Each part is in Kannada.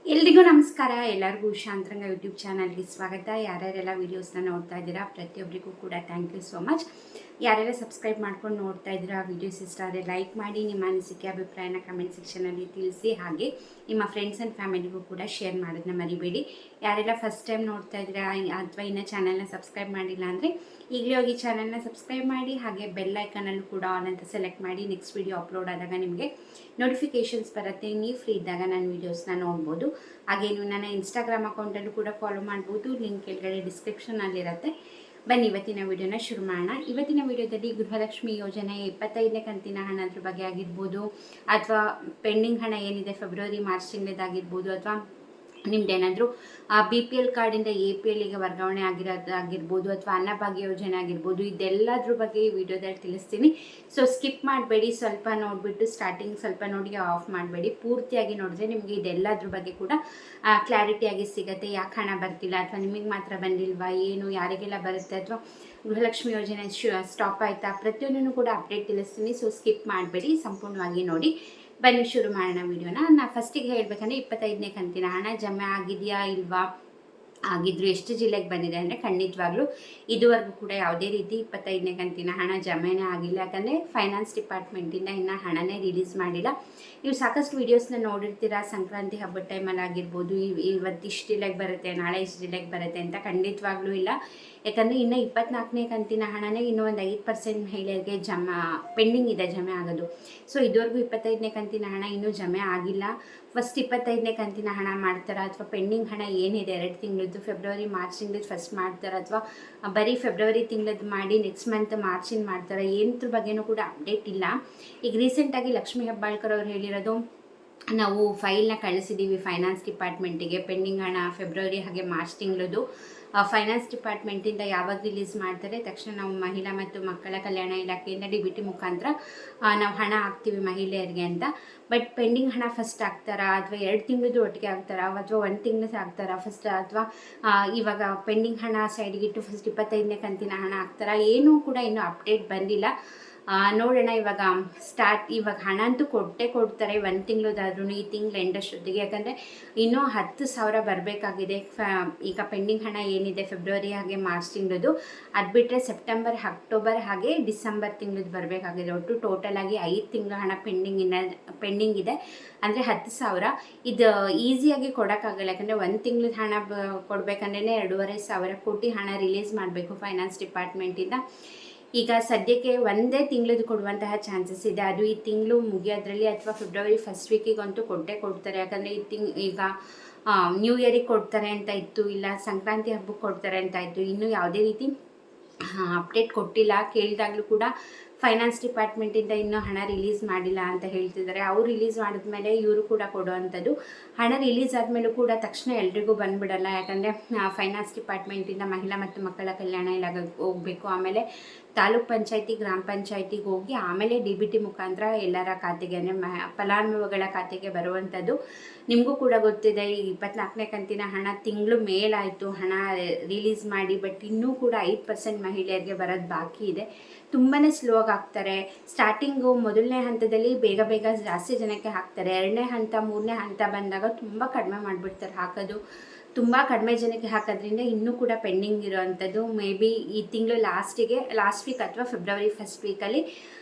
ಎಲ್ರಿಗೂ ನಮಸ್ಕಾರ. ಎಲ್ಲರಿಗೂ ಶಾಂತರಂಗ ಯೂಟ್ಯೂಬ್ ಚಾನಲ್ಗೆ ಸ್ವಾಗತ. ಯಾರ್ಯಾರೆಲ್ಲ ವೀಡಿಯೋಸ್ನ ನೋಡ್ತಾ ಇದ್ದೀರಾ ಪ್ರತಿಯೊಬ್ಬರಿಗೂ ಕೂಡ ಥ್ಯಾಂಕ್ ಯು ಸೋ ಮಚ್. ಯಾರೆಲ್ಲ ಸಬ್ಸ್ಕ್ರೈಬ್ ಮಾಡ್ಕೊಂಡು ನೋಡ್ತಾ ಇದ್ದೀರಾ, ವೀಡಿಯೋಸ್ ಇಷ್ಟ ಆದರೆ ಲೈಕ್ ಮಾಡಿ, ನಿಮ್ಮ ಅನಿಸಿಕೆ ಅಭಿಪ್ರಾಯನ ಕಮೆಂಟ್ ಸೆಕ್ಷನಲ್ಲಿ ತಿಳಿಸಿ. ಹಾಗೆ ನಿಮ್ಮ ಫ್ರೆಂಡ್ಸ್ ಆ್ಯಂಡ್ ಫ್ಯಾಮಿಲಿಗೂ ಕೂಡ ಶೇರ್ ಮಾಡೋದನ್ನ ಮರಿಬೇಡಿ. ಯಾರೆಲ್ಲ ಫಸ್ಟ್ ಟೈಮ್ ನೋಡ್ತಾ ಇದ್ದೀರಾ ಅಥವಾ ಇನ್ನೂ ಚಾನಲ್ನ ಸಬ್ಸ್ಕ್ರೈಬ್ ಮಾಡಿಲ್ಲ ಅಂದರೆ ಈಗಲೇ ಹೋಗಿ ಚಾನಲ್ನ ಸಬ್ಸ್ಕ್ರೈಬ್ ಮಾಡಿ. ಹಾಗೆ ಬೆಲ್ ಐಕನಲ್ಲೂ ಕೂಡ ಆಲ್ ಅಂತ ಸೆಲೆಕ್ಟ್ ಮಾಡಿ. ನೆಕ್ಸ್ಟ್ ವೀಡಿಯೋ ಅಪ್ಲೋಡ್ ಆದಾಗ ನಿಮಗೆ ನೋಟಿಫಿಕೇಷನ್ಸ್ ಬರುತ್ತೆ. ನೀವು ಫ್ರೀ ಇದ್ದಾಗ ನಾನು ವೀಡಿಯೋಸ್ನ ನೋಡ್ಬೋದು. ಹಾಗೆ ನೀವು ನನ್ನ ಇನ್ಸ್ಟಾಗ್ರಾಮ್ ಅಕೌಂಟಲ್ಲೂ ಕೂಡ ಫಾಲೋ ಮಾಡ್ಬೋದು. ಲಿಂಕ್ ಕೆಳಗಡೆ ಡಿಸ್ಕ್ರಿಪ್ಷನಲ್ಲಿರುತ್ತೆ. ಬನ್ನಿ ಇವತ್ತಿನ ವಿಡಿಯೋನ ಶುರು ಮಾಡೋಣ. ಇವತ್ತಿನ ವಿಡಿಯೋದಲ್ಲಿ ಗೃಹಲಕ್ಷ್ಮಿ ಯೋಜನೆ 25ನೇ ಕಂತಿನ ಹಣದ ಬಗ್ಗೆ ಆಗಿರ್ಬೋದು, ಅಥವಾ ಪೆಂಡಿಂಗ್ ಹಣ ಏನಿದೆ ಫೆಬ್ರವರಿ ಮಾರ್ಚ್ ತಿಂಗಳದಾಗಿರ್ಬೋದು, ಅಥವಾ ನಿಮ್ದೇನಾದರೂ BPL ಕಾರ್ಡಿಂದ APLಗೆ ವರ್ಗಾವಣೆ ಆಗಿರೋದಾಗಿರ್ಬೋದು, ಅಥವಾ ಅನ್ನಭಾಗ್ಯ ಯೋಜನೆ ಆಗಿರ್ಬೋದು, ಇದೆಲ್ಲದ್ರ ಬಗ್ಗೆ ಈ ವಿಡಿಯೋದಲ್ಲಿ ತಿಳಿಸ್ತೀನಿ. ಸೊ ಸ್ಕಿಪ್ ಮಾಡಬೇಡಿ, ಸ್ವಲ್ಪ ನೋಡಿಬಿಟ್ಟು ಸ್ಟಾರ್ಟಿಂಗ್ ಸ್ವಲ್ಪ ನೋಡಿ ಆಫ್ ಮಾಡಬೇಡಿ. ಪೂರ್ತಿಯಾಗಿ ನೋಡಿದ್ರೆ ನಿಮಗೆ ಇದೆಲ್ಲದ್ರ ಬಗ್ಗೆ ಕೂಡ ಕ್ಲಾರಿಟಿಯಾಗಿ ಸಿಗುತ್ತೆ. ಯಾಕೆ ಹಣ ಬರ್ತಿಲ್ಲ, ಅಥವಾ ನಿಮಗೆ ಮಾತ್ರ ಬಂದಿಲ್ವಾ, ಏನು ಯಾರಿಗೆಲ್ಲ ಬರುತ್ತೆ, ಅಥವಾ ಗೃಹಲಕ್ಷ್ಮಿ ಯೋಜನೆ ಸ್ಟಾಪ್ ಆಯಿತಾ, ಪ್ರತಿಯೊಂದನ್ನು ಕೂಡ ಅಪ್ಡೇಟ್ ತಿಳಿಸ್ತೀನಿ. ಸೊ ಸ್ಕಿಪ್ ಮಾಡಬೇಡಿ, ಸಂಪೂರ್ಣವಾಗಿ ನೋಡಿ. ಬನ್ನಿ ಶುರು ಮಾಡೋಣ ವಿಡಿಯೋನ. ನಾನು ಫಸ್ಟಿಗೆ ಹೇಳಬೇಕಂದ್ರೆ 25ನೇ ಕಂತಿನ ಹಣ ಜಮೆ ಆಗಿದೆಯಾ ಇಲ್ವಾ, ಆಗಿದ್ರು ಎಷ್ಟು ಜಿಲ್ಲೆಗೆ ಬಂದಿದೆ ಅಂದರೆ ಖಂಡಿತವಾಗ್ಲೂ ಇದುವರೆಗೂ ಕೂಡ ಯಾವುದೇ ರೀತಿ 25ನೇ ಕಂತಿನ ಹಣ ಜಮೆನೇ ಆಗಿಲ್ಲ. ಯಾಕಂದರೆ ಫೈನಾನ್ಸ್ ಡಿಪಾರ್ಟ್ಮೆಂಟಿಂದ ಇನ್ನೂ ಹಣನೇ ರಿಲೀಸ್ ಮಾಡಿಲ್ಲ. ನೀವು ಸಾಕಷ್ಟು ವೀಡಿಯೋಸ್ನ ನೋಡಿರ್ತೀರ, ಸಂಕ್ರಾಂತಿ ಹಬ್ಬದ ಟೈಮಲ್ಲಿ ಆಗಿರ್ಬೋದು, ಇವತ್ತು ಇಷ್ಟು ಜಿಲ್ಲೆಗೆ ಬರುತ್ತೆ, ನಾಳೆ ಇಷ್ಟು ಜಿಲ್ಲೆಗೆ ಬರುತ್ತೆ ಅಂತ. ಖಂಡಿತವಾಗ್ಲೂ ಇಲ್ಲ. ಯಾಕಂದರೆ ಇನ್ನು 24ನೇ ಕಂತಿನ ಹಣನೇ ಇನ್ನೂ ಒಂದು 5% ಮಹಿಳೆಯರಿಗೆ ಪೆಂಡಿಂಗ್ ಇದೆ ಜಮೆ ಆಗೋದು. ಸೊ ಇದುವರೆಗೂ 25ನೇ ಕಂತಿನ ಹಣ ಇನ್ನೂ ಜಮೆ ಆಗಿಲ್ಲ. ಫಸ್ಟ್ 25ನೇ ಕಂತಿನ ಹಣ ಮಾಡ್ತಾರಾ, ಅಥವಾ ಪೆಂಡಿಂಗ್ ಹಣ ಏನಿದೆ 2 ತಿಂಗಳದ್ದು ಫೆಬ್ರವರಿ ಮಾರ್ಚ್ ತಿಂಗಳದ್ದು ಫಸ್ಟ್ ಮಾಡ್ತಾರಾ, ಅಥವಾ ಬರೀ ಫೆಬ್ರವರಿ ತಿಂಗಳದ್ದು ಮಾಡಿ ನೆಕ್ಸ್ಟ್ ಮಂತ್ ಮಾರ್ಚಿನ ಮಾಡ್ತಾರಾ, ಏನದ್ರ ಬಗ್ಗೆನೂ ಕೂಡ ಅಪ್ಡೇಟ್ ಇಲ್ಲ. ಈಗ ರೀಸೆಂಟಾಗಿ ಲಕ್ಷ್ಮೀ ಹೆಬ್ಬಾಳ್ಕರ್ ಅವ್ರು ಹೇಳಿರೋದು, ನಾವು ಫೈಲ್ನ ಕಳಿಸಿದ್ದೀವಿ ಫೈನಾನ್ಸ್ ಡಿಪಾರ್ಟ್ಮೆಂಟಿಗೆ, ಪೆಂಡಿಂಗ್ ಹಣ ಫೆಬ್ರವರಿ ಹಾಗೆ ಮಾರ್ಚ್ ತಿಂಗಳದ್ದು ಫೈನಾನ್ಸ್ ಡಿಪಾರ್ಟ್ಮೆಂಟಿಂದ ಯಾವಾಗ ರಿಲೀಸ್ ಮಾಡ್ತಾರೆ ತಕ್ಷಣ ನಾವು ಮಹಿಳಾ ಮತ್ತು ಮಕ್ಕಳ ಕಲ್ಯಾಣ ಇಲಾಖೆಯಿಂದ DBT ಮುಖಾಂತರ ನಾವು ಹಣ ಹಾಕ್ತೀವಿ ಮಹಿಳೆಯರಿಗೆ ಅಂತ. ಬಟ್ ಪೆಂಡಿಂಗ್ ಹಣ ಫಸ್ಟ್ ಹಾಕ್ತಾರಾ, ಅಥವಾ 2 ತಿಂಗಳದ್ದು ಒಟ್ಟಿಗೆ ಹಾಕ್ತಾರಾ, ಅಥವಾ 1 ತಿಂಗಳು ಹಾಕ್ತಾರಾ ಫಸ್ಟ್, ಅಥವಾ ಇವಾಗ ಪೆಂಡಿಂಗ್ ಹಣ ಸೈಡ್ಗಿಟ್ಟು ಫಸ್ಟ್ 25ನೇ ಕಂತಿನ ಹಣ ಹಾಕ್ತಾರಾ, ಏನೂ ಕೂಡ ಇನ್ನೂ ಅಪ್ಡೇಟ್ ಬಂದಿಲ್ಲ. ನೋಡೋಣ. ಇವಾಗ ಹಣ ಅಂತೂ ಕೊಡ್ತಾರೆ 1 ತಿಂಗಳದಾದ್ರೂ, ಈ ತಿಂಗಳು ಎಂಡಷ್ಟೊತ್ತಿಗೆ. ಯಾಕಂದರೆ ಇನ್ನೂ 10,000 ಬರಬೇಕಾಗಿದೆ. ಈಗ ಪೆಂಡಿಂಗ್ ಹಣ ಏನಿದೆ ಫೆಬ್ರವರಿ ಹಾಗೆ ಮಾರ್ಚ್ ತಿಂಗಳದು, ಅದು ಬಿಟ್ಟರೆ ಸೆಪ್ಟೆಂಬರ್, ಅಕ್ಟೋಬರ್ ಹಾಗೆ ಡಿಸೆಂಬರ್ ತಿಂಗಳದ್ದು ಬರಬೇಕಾಗಿದೆ. ಒಟ್ಟು ಟೋಟಲಾಗಿ 5 ತಿಂಗಳ ಹಣ ಪೆಂಡಿಂಗ್ ಇದೆ. ಅಂದರೆ 10,000. ಇದು ಈಸಿಯಾಗಿ ಕೊಡೋಕ್ಕಾಗಲ್ಲ. ಯಾಕಂದರೆ 1 ತಿಂಗಳದ ಹಣ ಕೊಡಬೇಕಂದ್ರೆ 2,500 ಕೋಟಿ ಹಣ ರಿಲೀಸ್ ಮಾಡಬೇಕು ಫೈನಾನ್ಸ್ ಡಿಪಾರ್ಟ್ಮೆಂಟಿಂದ. ಈಗ ಸದ್ಯಕ್ಕೆ ಒಂದೇ ತಿಂಗಳದ್ದು ಕೊಡುವಂತಹ ಚಾನ್ಸಸ್ ಇದೆ. ಅದು ಈ ತಿಂಗಳು ಮುಗಿಯೋದ್ರಲ್ಲಿ, ಅಥವಾ ಫೆಬ್ರವರಿ ಫಸ್ಟ್ ವೀಕಿಗಂತೂ ಕೊಡ್ತಾರೆ. ಯಾಕಂದರೆ ಈಗ ನ್ಯೂ ಇಯರಿಗೆ ಕೊಡ್ತಾರೆ ಅಂತ ಇತ್ತು, ಇಲ್ಲ ಸಂಕ್ರಾಂತಿ ಹಬ್ಬಕ್ಕೆ ಕೊಡ್ತಾರೆ ಅಂತ ಇತ್ತು. ಇನ್ನೂ ಯಾವುದೇ ರೀತಿ ಅಪ್ಡೇಟ್ ಕೊಟ್ಟಿಲ್ಲ. ಕೇಳಿದಾಗಲೂ ಕೂಡ ಫೈನಾನ್ಸ್ ಡಿಪಾರ್ಟ್ಮೆಂಟಿಂದ ಇನ್ನೂ ಹಣ ರಿಲೀಸ್ ಮಾಡಿಲ್ಲ ಅಂತ ಹೇಳ್ತಿದ್ದಾರೆ. ಅವ್ರು ರಿಲೀಸ್ ಮಾಡಿದ್ಮೇಲೆ ಇವರು ಕೂಡ ಕೊಡುವಂಥದ್ದು. ಹಣ ರಿಲೀಸ್ ಆದಮೇಲೂ ಕೂಡ ತಕ್ಷಣ ಎಲ್ರಿಗೂ ಬಂದುಬಿಡಲ್ಲ. ಯಾಕಂದರೆ ಫೈನಾನ್ಸ್ ಡಿಪಾರ್ಟ್ಮೆಂಟಿಂದ ಮಹಿಳಾ ಮತ್ತು ಮಕ್ಕಳ ಕಲ್ಯಾಣ ಇಲಾಖೆಗೆ ಹೋಗಬೇಕು, ಆಮೇಲೆ ತಾಲೂಕ್ ಪಂಚಾಯತಿ, ಗ್ರಾಮ ಪಂಚಾಯತಿಗೆ ಹೋಗಿ ಆಮೇಲೆ DBT ಮುಖಾಂತರ ಎಲ್ಲರ ಖಾತೆಗೆ, ಅಂದರೆ ಫಲಾನುಭವಿಗಳ ಖಾತೆಗೆ ಬರುವಂಥದ್ದು. ನಿಮಗೂ ಕೂಡ ಗೊತ್ತಿದೆ, ಈ 24ನೇ ಕಂತಿನ ಹಣ ತಿಂಗಳು ಮೇಲಾಯಿತು ಹಣ ರಿಲೀಸ್ ಮಾಡಿ, ಬಟ್ ಇನ್ನೂ ಕೂಡ 5% ಮಹಿಳೆಯರಿಗೆ ಬರೋದು ಬಾಕಿ ಇದೆ. ತುಂಬಾ ಸ್ಲೋ ಆಗಿ ಹಾಕ್ತಾರೆ. ಸ್ಟಾರ್ಟಿಂಗು ಮೊದಲನೇ ಹಂತದಲ್ಲಿ ಬೇಗ ಜಾಸ್ತಿ ಜನಕ್ಕೆ ಹಾಕ್ತಾರೆ. 2ನೇ ಹಂತ 3ನೇ ಹಂತ ಬಂದಾಗ ತುಂಬ ಕಡಿಮೆ ಮಾಡಿಬಿಡ್ತಾರೆ ಹಾಕೋದು. ತುಂಬ ಕಡಿಮೆ ಜನಕ್ಕೆ ಹಾಕೋದ್ರಿಂದ ಇನ್ನೂ ಕೂಡ ಪೆಂಡಿಂಗ್ ಇರೋವಂಥದ್ದು. ಮೇ ಬಿ ಈ ತಿಂಗಳು ಲಾಸ್ಟ್ ವೀಕ್ ಅಥವಾ ಫೆಬ್ರವರಿ ಫಸ್ಟ್ ವೀಕಲ್ಲಿ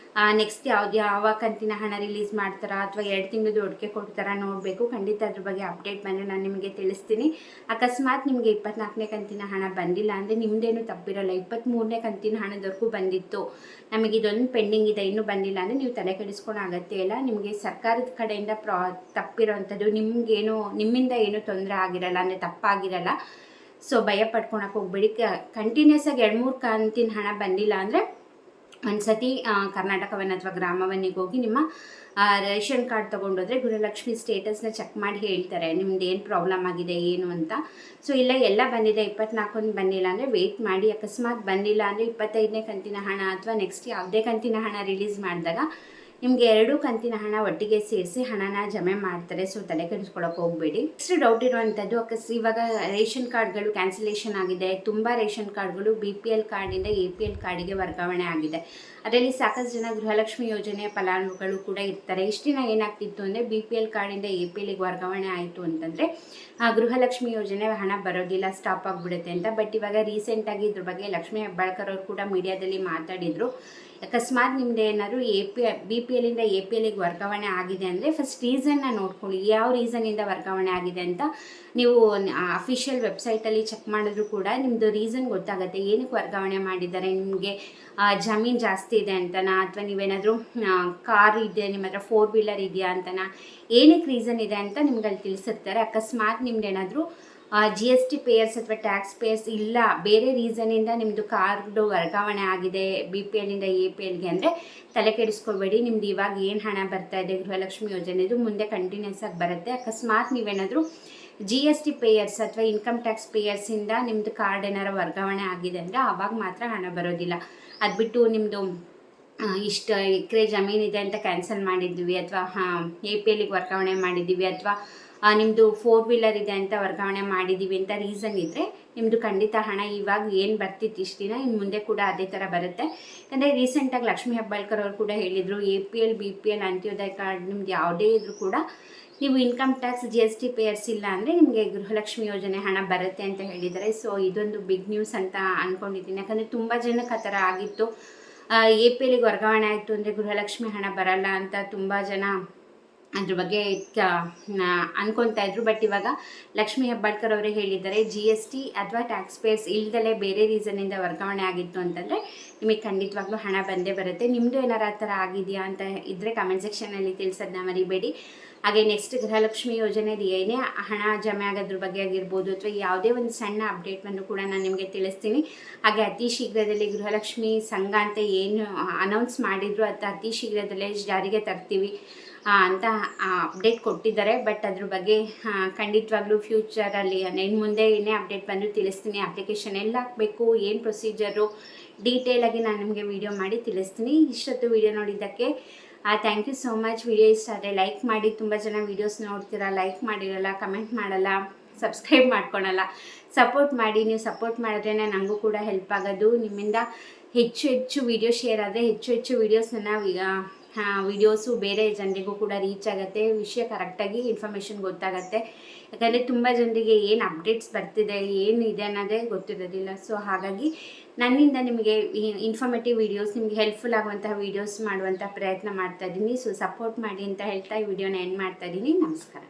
ನೆಕ್ಸ್ಟ್ ಯಾವ ಕಂತಿನ ಹಣ ರಿಲೀಸ್ ಮಾಡ್ತಾರಾ, ಅಥವಾ 2 ತಿಂಗಳದ್ದು ಒಟ್ಟಿಗೆ ಕೊಡ್ತಾರಾ ನೋಡಬೇಕು. ಖಂಡಿತ ಅದ್ರ ಬಗ್ಗೆ ಅಪ್ಡೇಟ್ ಬಂದರೆ ನಾನು ನಿಮಗೆ ತಿಳಿಸ್ತೀನಿ. ಅಕಸ್ಮಾತ್ ನಿಮಗೆ 24ನೇ ಕಂತಿನ ಹಣ ಬಂದಿಲ್ಲ ಅಂದರೆ ನಿಮ್ಮದೇನು ತಪ್ಪಿರಲ್ಲ. 23ನೇ ಕಂತಿನ ಹಣದವರೆಗೂ ಬಂದಿತ್ತು, ನಮಗೆ ಇದೊಂದು ಪೆಂಡಿಂಗ್ ಇದೆ ಇನ್ನೂ ಬಂದಿಲ್ಲ ಅಂದರೆ ನೀವು ತಲೆ ಕೆಡಿಸ್ಕೊಳ್ಳೋ ಅಗತ್ಯ ಇಲ್ಲ. ನಿಮಗೆ ಸರ್ಕಾರದ ಕಡೆಯಿಂದ ತಪ್ಪಿರೋವಂಥದ್ದು, ನಿಮ್ಮಿಂದ ಏನೂ ತೊಂದರೆ ಆಗಿರಲ್ಲ, ಅಂದರೆ ತಪ್ಪಾಗಿರಲ್ಲ. ಸೊ ಭಯ ಪಡ್ಕೊಳಕ್ಕೆ ಹೋಗ್ಬೇಡಿ. ಕಂಟಿನ್ಯೂಸ್ ಆಗಿ 2-3 ಕಂತಿನ ಹಣ ಬಂದಿಲ್ಲ ಅಂದರೆ ಒಂದು ಸತಿ ಕರ್ನಾಟಕವನ್ನ ಅಥವಾ ಗ್ರಾಮವನ್ನಿಗೆ ಹೋಗಿ ನಿಮ್ಮ ರೇಷನ್ ಕಾರ್ಡ್ ತೊಗೊಂಡೋದ್ರೆ ಗೃಹಲಕ್ಷ್ಮಿ ಸ್ಟೇಟಸ್ನ ಚೆಕ್ ಮಾಡಿ ಹೇಳ್ತಾರೆ ನಿಮ್ದು ಏನು ಪ್ರಾಬ್ಲಮ್ ಆಗಿದೆ ಏನು ಅಂತ. ಸೊ ಇಲ್ಲ ಎಲ್ಲ ಬಂದಿದೆ, 24 ಬಂದಿಲ್ಲ ಅಂದರೆ ವೆಯ್ಟ್ ಮಾಡಿ. ಅಕಸ್ಮಾತ್ ಬಂದಿಲ್ಲ ಅಂದರೆ 25ನೇ ಕಂತಿನ ಹಣ ಅಥವಾ ನೆಕ್ಸ್ಟ್ ಯಾವುದೇ ಕಂತಿನ ಹಣ ರಿಲೀಸ್ ಮಾಡಿದಾಗ ನಿಮಗೆ 2 ಕಂತಿನ ಹಣ ಒಟ್ಟಿಗೆ ಸೇರಿಸಿ ಹಣನ ಜಮೆ ಮಾಡ್ತಾರೆ. ಸೊ ತಲೆ ಕೆಡಿಸ್ಕೊಳ್ಳೋಕೆ ಹೋಗಬೇಡಿ. ನೆಕ್ಸ್ಟ್ ಡೌಟ್ ಇರುವಂಥದ್ದು, ಇವಾಗ ರೇಷನ್ ಕಾರ್ಡ್ಗಳು ಕ್ಯಾನ್ಸಲೇಷನ್ ಆಗಿದೆ. ತುಂಬ ರೇಷನ್ ಕಾರ್ಡ್ಗಳು BPL ಕಾರ್ಡಿಂದ APL ಕಾರ್ಡಿಗೆ ವರ್ಗಾವಣೆ ಆಗಿದೆ. ಅದರಲ್ಲಿ ಸಾಕಷ್ಟು ಜನ ಗೃಹಲಕ್ಷ್ಮಿ ಯೋಜನೆಯ ಫಲಾನುಭವಿಗಳು ಕೂಡ ಇರ್ತಾರೆ. ಇಷ್ಟು ದಿನ ಏನಾಗ್ತಿತ್ತು ಅಂದರೆ BPL ಕಾರ್ಡಿಂದ APLಗೆ ವರ್ಗಾವಣೆ ಆಯಿತು ಅಂತಂದರೆ ಗೃಹಲಕ್ಷ್ಮಿ ಯೋಜನೆ ಹಣ ಬರೋದಿಲ್ಲ, ಸ್ಟಾಪ್ ಆಗಿಬಿಡುತ್ತೆ ಅಂತ. ಬಟ್ ಇವಾಗ ರೀಸೆಂಟಾಗಿ ಇದ್ರ ಬಗ್ಗೆ ಲಕ್ಷ್ಮೀ ಹೆಬ್ಬಾಳ್ಕರ್ ಅವರು ಕೂಡ ಮೀಡಿಯಾದಲ್ಲಿ ಮಾತಾಡಿದರು. ಅಕಸ್ಮಾತ್ ನಿಮ್ದು ಏನಾದ್ರು BPLಂದ APLಗೆ ವರ್ಗಾವಣೆ ಆಗಿದೆ ಅಂದರೆ ಫಸ್ಟ್ ರೀಸನ್ನ ನೋಡ್ಕೊಳ್ಳಿ. ಯಾವ ರೀಸನ್ನಿಂದ ವರ್ಗಾವಣೆ ಆಗಿದೆ ಅಂತ ನೀವು ಅಫಿಷಿಯಲ್ ವೆಬ್ಸೈಟಲ್ಲಿ ಚೆಕ್ ಮಾಡಿದ್ರು ಕೂಡ ನಿಮ್ಮದು ರೀಸನ್ ಗೊತ್ತಾಗುತ್ತೆ. ಏನಕ್ಕೆ ವರ್ಗಾವಣೆ ಮಾಡಿದ್ದಾರೆ, ನಿಮಗೆ ಜಮೀನು ಜಾಸ್ತಿ ಇದೆ ಅಂತನಾ, ಅಥವಾ ನೀವೇನಾದರೂ ಕಾರ್ ಇದೆ, ನಿಮ್ಮ ಹತ್ರ 4 ವೀಲರ್ ಇದೆಯಾ ಅಂತನಾ, ಏನಕ್ಕೆ ರೀಸನ್ ಇದೆ ಅಂತ ನಿಮ್ಗೆ ಅಲ್ಲಿ ತಿಳಿಸಿರ್ತಾರೆ. ಅಕಸ್ಮಾತ್ ನಿಮ್ದೇನಾದರೂ GST ಪೇಯರ್ಸ್ ಅಥವಾ ಟ್ಯಾಕ್ಸ್ ಪೇಯರ್ಸ್ ಇಲ್ಲ, ಬೇರೆ ರೀಸನಿಂದ ನಿಮ್ಮದು ಕಾರ್ಡು ವರ್ಗಾವಣೆ ಆಗಿದೆ BPLಂದ APLಗೆ ಅಂದರೆ ತಲೆ ಕೆಡಿಸ್ಕೋಬೇಡಿ. ನಿಮ್ದು ಇವಾಗ ಏನು ಹಣ ಬರ್ತಾ ಇದೆ ಗೃಹಲಕ್ಷ್ಮಿ ಯೋಜನೆದು ಮುಂದೆ ಕಂಟಿನ್ಯೂಸ್ ಆಗಿ ಬರುತ್ತೆ. ಅಕಸ್ಮಾತ್ ನೀವೇನಾದರೂ GST ಪೇಯರ್ಸ್ ಅಥವಾ ಇನ್ಕಮ್ ಟ್ಯಾಕ್ಸ್ ಪೇಯರ್ಸಿಂದ ನಿಮ್ಮದು ಕಾರ್ಡ್ ಏನಾರು ವರ್ಗಾವಣೆ ಆಗಿದೆ ಅಂದರೆ ಆವಾಗ ಮಾತ್ರ ಹಣ ಬರೋದಿಲ್ಲ. ಅದು ಬಿಟ್ಟು ನಿಮ್ಮದು ಇಷ್ಟು ಎಕರೆ ಜಮೀನಿದೆ ಅಂತ ಕ್ಯಾನ್ಸಲ್ ಮಾಡಿದ್ವಿ, ಅಥವಾ APLಗೆ ವರ್ಗಾವಣೆ ಮಾಡಿದ್ದೀವಿ, ಅಥವಾ ನಿಮ್ಮದು 4 ವೀಲರ್ ಇದೆ ಅಂತ ವರ್ಗಾವಣೆ ಮಾಡಿದ್ದೀವಿ ಅಂತ ರೀಸನ್ ಇದ್ದರೆ ನಿಮ್ಮದು ಖಂಡಿತ ಹಣ ಇವಾಗ ಏನು ಬರ್ತಿತ್ತು ಇಷ್ಟು ದಿನ ಇನ್ನು ಮುಂದೆ ಕೂಡ ಅದೇ ಥರ ಬರುತ್ತೆ. ಯಾಕಂದರೆ ರೀಸೆಂಟಾಗಿ ಲಕ್ಷ್ಮೀ ಹೆಬ್ಬಾಳ್ಕರ್ ಅವರು ಕೂಡ ಹೇಳಿದರು, APL BPL ಅಂತ್ಯೋದಯ ಕಾರ್ಡ್ ನಿಮ್ದು ಯಾವುದೇ ಇದ್ರೂ ಕೂಡ ನೀವು ಇನ್ಕಮ್ ಟ್ಯಾಕ್ಸ್ GST ಪೇಯರ್ಸ್ ಇಲ್ಲ ಅಂದರೆ ನಿಮಗೆ ಗೃಹಲಕ್ಷ್ಮಿ ಯೋಜನೆ ಹಣ ಬರುತ್ತೆ ಅಂತ ಹೇಳಿದ್ದಾರೆ. ಸೊ ಇದೊಂದು ಬಿಗ್ ನ್ಯೂಸ್ ಅಂತ ಅಂದ್ಕೊಂಡಿದ್ದೀನಿ. ಯಾಕಂದರೆ ತುಂಬ ಜನಕ್ಕೆ ಆ ಥರ ಆಗಿತ್ತು. APLಗೆ ವರ್ಗಾವಣೆ ಆಯಿತು ಅಂದರೆ ಗೃಹಲಕ್ಷ್ಮಿ ಹಣ ಬರಲ್ಲ ಅಂತ ತುಂಬ ಜನ ಅದ್ರ ಬಗ್ಗೆ ಅನ್ಕೊತಾ ಇದ್ರು. ಬಟ್ ಇವಾಗ ಲಕ್ಷ್ಮೀ ಹೆಬ್ಬಾಳ್ಕರ್ ಅವರೇ ಹೇಳಿದ್ದಾರೆ, GST ಅಥವಾ ಟ್ಯಾಕ್ಸ್ ಪೇಯರ್ಸ್ ಇಲ್ದಲೇ ಬೇರೆ ರೀಸನ್ನಿಂದ ವರ್ಗಾವಣೆ ಆಗಿತ್ತು ಅಂತಂದರೆ ನಿಮಗೆ ಖಂಡಿತವಾಗ್ಲೂ ಹಣ ಬಂದೇ ಬರುತ್ತೆ. ನಿಮ್ಮದು ಏನಾರು ಆ ಥರ ಆಗಿದೆಯಾ ಅಂತ ಇದ್ದರೆ ಕಮೆಂಟ್ ಸೆಕ್ಷನಲ್ಲಿ ತಿಳಿಸೋದನ್ನ ಮರಿಬೇಡಿ. ಹಾಗೆ ನೆಕ್ಸ್ಟ್ ಗೃಹಲಕ್ಷ್ಮಿ ಯೋಜನೆದು ಏನೇ ಹಣ ಜಮೆ ಆಗೋದ್ರ ಬಗ್ಗೆ ಆಗಿರ್ಬೋದು, ಅಥವಾ ಯಾವುದೇ ಒಂದು ಸಣ್ಣ ಅಪ್ಡೇಟನ್ನು ಕೂಡ ನಾನು ನಿಮಗೆ ತಿಳಿಸ್ತೀನಿ. ಹಾಗೆ ಅತಿ ಶೀಘ್ರದಲ್ಲಿ ಗೃಹಲಕ್ಷ್ಮಿ ಸಂಘ ಅಂತ ಏನು ಅನೌನ್ಸ್ ಮಾಡಿದ್ರು ಅದು ಅತಿ ಶೀಘ್ರದಲ್ಲೇ ಜಾರಿಗೆ ತರ್ತೀವಿ ಅಂತ ಅಪ್ಡೇಟ್ ಕೊಟ್ಟಿದ್ದಾರೆ. ಬಟ್ ಅದ್ರ ಬಗ್ಗೆ ಖಂಡಿತವಾಗ್ಲೂ ಫ್ಯೂಚರಲ್ಲಿ ಇನ್ನು ಮುಂದೆ ಏನೇ ಅಪ್ಡೇಟ್ ಬಂದರೂ ತಿಳಿಸ್ತೀನಿ. ಅಪ್ಲಿಕೇಶನ್ ಎಲ್ಲ ಹಾಕಬೇಕು, ಏನು ಪ್ರೊಸೀಜರು ಡೀಟೇಲಾಗಿ ನಾನು ನಿಮಗೆ ವಿಡಿಯೋ ಮಾಡಿ ತಿಳಿಸ್ತೀನಿ. ಇಷ್ಟೊತ್ತು ವಿಡಿಯೋ ನೋಡಿದ್ದಕ್ಕೆ thank you so much. Video ಇಷ್ಟ ಆದರೆ ಲೈಕ್ ಮಾಡಿ. ತುಂಬ ಜನ ವೀಡಿಯೋಸ್ ನೋಡ್ತೀರಾ, ಲೈಕ್ ಮಾಡಿರಲ್ಲ, ಕಮೆಂಟ್ ಮಾಡಲ್ಲ, ಸಬ್ಸ್ಕ್ರೈಬ್ ಮಾಡ್ಕೊಳಲ್ಲ. ಸಪೋರ್ಟ್ ಮಾಡಿ. ನೀವು ಸಪೋರ್ಟ್ ಮಾಡಿದ್ರೇ ನನಗೂ ಕೂಡ ಹೆಲ್ಪ್ ಆಗೋದು. ನಿಮ್ಮಿಂದ ಹೆಚ್ಚು ವಿಡಿಯೋ ಶೇರ್ ಆದರೆ ಹೆಚ್ಚು ವೀಡಿಯೋಸನ್ನು ವಿಡಿಯೋಸು ಬೇರೆ ಜನರಿಗೂ ಕೂಡ ರೀಚ್ ಆಗುತ್ತೆ, ವಿಷಯ ಕರೆಕ್ಟಾಗಿ ಇನ್ಫಾರ್ಮೇಷನ್ ಗೊತ್ತಾಗುತ್ತೆ. ಯಾಕಂದರೆ ತುಂಬ ಜನರಿಗೆ ಏನು ಅಪ್ಡೇಟ್ಸ್ ಬರ್ತಿದೆ, ಏನು ಇದೆ ಅನ್ನೋದೇ ಗೊತ್ತಿರೋದಿಲ್ಲ. ಸೊ ಹಾಗಾಗಿ ನನ್ನಿಂದ ನಿಮಗೆ ಇನ್ಫಾರ್ಮೇಟಿವ್ ವೀಡಿಯೋಸ್, ನಿಮಗೆ ಹೆಲ್ಪ್ಫುಲ್ ಆಗುವಂತಹ ವೀಡಿಯೋಸ್ ಮಾಡುವಂಥ ಪ್ರಯತ್ನ ಮಾಡ್ತಾಯಿದ್ದೀನಿ. ಸೊ ಸಪೋರ್ಟ್ ಮಾಡಿ ಅಂತ ಹೇಳ್ತಾ ಈ ವಿಡಿಯೋನ ಎಂಡ್ ಮಾಡ್ತಾಯಿದ್ದೀನಿ. ನಮಸ್ಕಾರ.